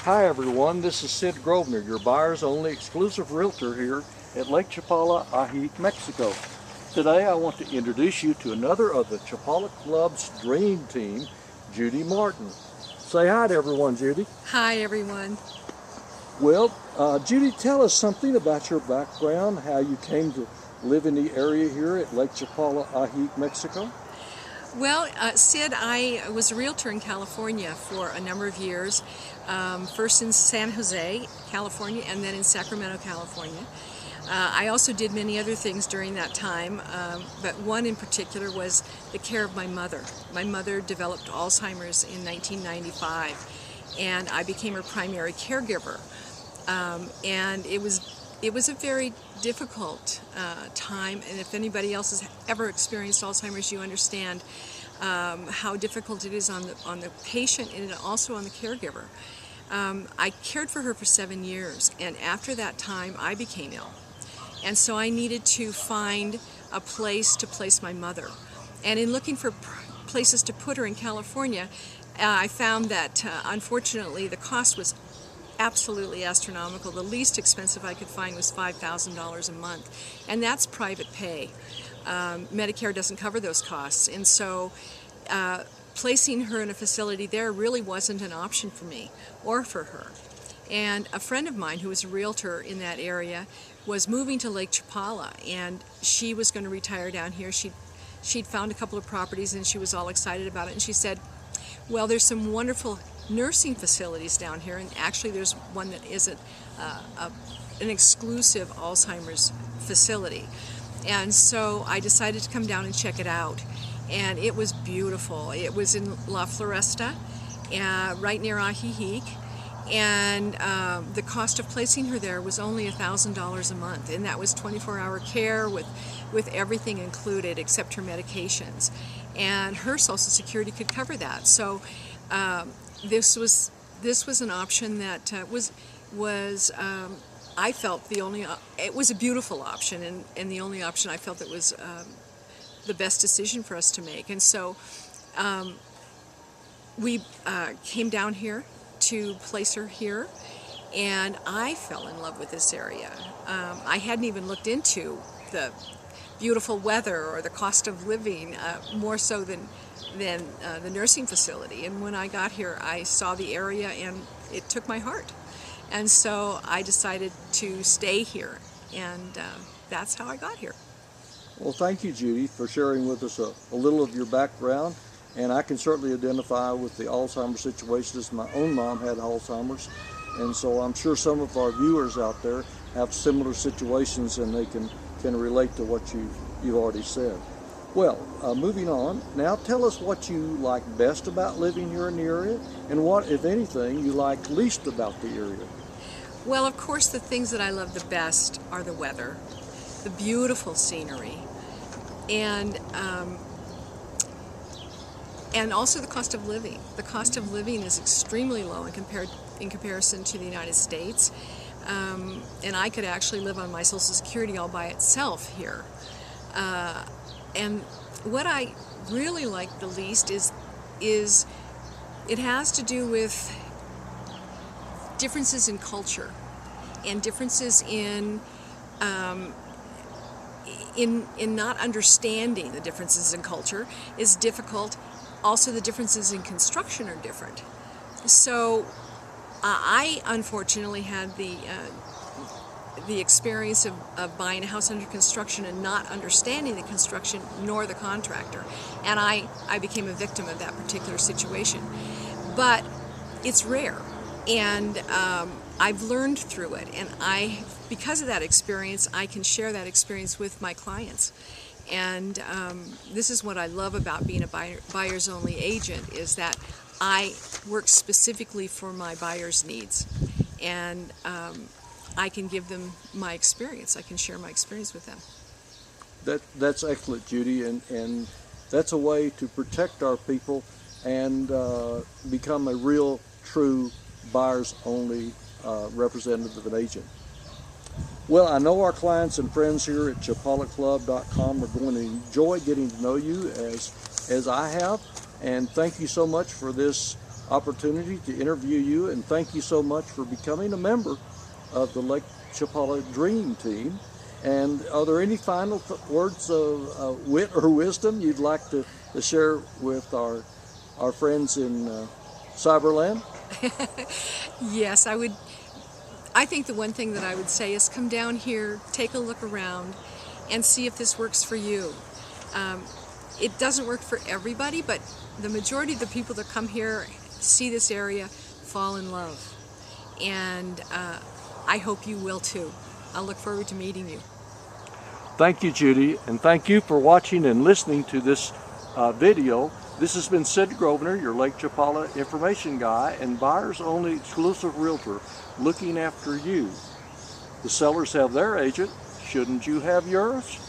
Hi everyone, this is Sid Grosvenor, your buyer's only exclusive realtor here at Lake Chapala, Ajijic, Mexico. Today I want to introduce you to another of the Chapala Club's dream team, Judy Martin. Say hi to everyone, Judy. Hi everyone. Well, Judy, tell us something about your background, how you came to live in the area here at Lake Chapala, Ajijic, Mexico. Well, Sid, I was a realtor in California for a number of years, first in San Jose, California, and then in Sacramento, California. I also did many other things during that time, but one in particular was the care of my mother. My mother developed Alzheimer's in 1995, and I became her primary caregiver. And it was a very difficult time, and if anybody else has ever experienced Alzheimer's, you understand how difficult it is on the patient and also on the caregiver. I cared for her for 7 years, and after that time I became ill, and so I needed to find a place to place my mother. And in looking for places to put her in California, I found that unfortunately the cost was absolutely astronomical. The least expensive I could find was $5,000 a month, and that's private pay. Medicare doesn't cover those costs, and so placing her in a facility there really wasn't an option for me or for her. And a friend of mine who was a realtor in that area was moving to Lake Chapala, and she was going to retire down here. She'd found a couple of properties and she was all excited about it, and she said, well, there's some wonderful nursing facilities down here, and actually there's one that is an exclusive Alzheimer's facility. And so I decided to come down and check it out, and it was beautiful. It was in La Floresta, right near Ajijic, and the cost of placing her there was only $1,000 a month, and that was 24-hour care with everything included except her medications, and her Social Security could cover that. So this was an option that was I felt the only it was a beautiful option, and the only option I felt that was the best decision for us to make. And so we came down here to place her here, and I fell in love with this area. I hadn't even looked into the beautiful weather or the cost of living, more so than the nursing facility. And when I got here, I saw the area and it took my heart. And so I decided to stay here, and that's how I got here. Well, thank you, Judy, for sharing with us a little of your background. And I can certainly identify with the Alzheimer's situation, as my own mom had Alzheimer's. And so I'm sure some of our viewers out there have similar situations, and they can relate to what you've already said. Well, moving on, now tell us what you like best about living here in the area, and what, if anything, you like least about the area. Well, of course, the things that I love the best are the weather, the beautiful scenery, and also the cost of living. The cost of living is extremely low in comparison to the United States. And I could actually live on my Social Security all by itself here. And what I really like the least is it has to do with differences in culture and differences in not understanding the differences in culture is difficult. Also, the differences in construction are different. So I unfortunately had the experience of buying a house under construction and not understanding the construction nor the contractor, and I became a victim of that particular situation. But it's rare, and I've learned through it, and because of that experience, I can share that experience with my clients. And this is what I love about being a buyer's only agent, is that I work specifically for my buyers' needs, and I can give them my experience. I can share my experience with them. That's excellent, Judy, and that's a way to protect our people and become a real, true buyer's only representative and agent. Well, I know our clients and friends here at chapalaclub.com are going to enjoy getting to know you as I have, and thank you so much for this opportunity to interview you, and thank you so much for becoming a member of the Lake Chapala Dream Team. And are there any final words of wit or wisdom you'd like to share with our friends in Cyberland? Yes, I would. I think the one thing that I would say is come down here, take a look around, and see if this works for you. It doesn't work for everybody, but the majority of the people that come here, see this area, fall in love. And I hope you will too. I'll look forward to meeting you. Thank you, Judy, and thank you for watching and listening to this video. This has been Sid Grosvenor, your Lake Chapala information guy and buyers only exclusive realtor, looking after you. The sellers have their agent. Shouldn't you have yours?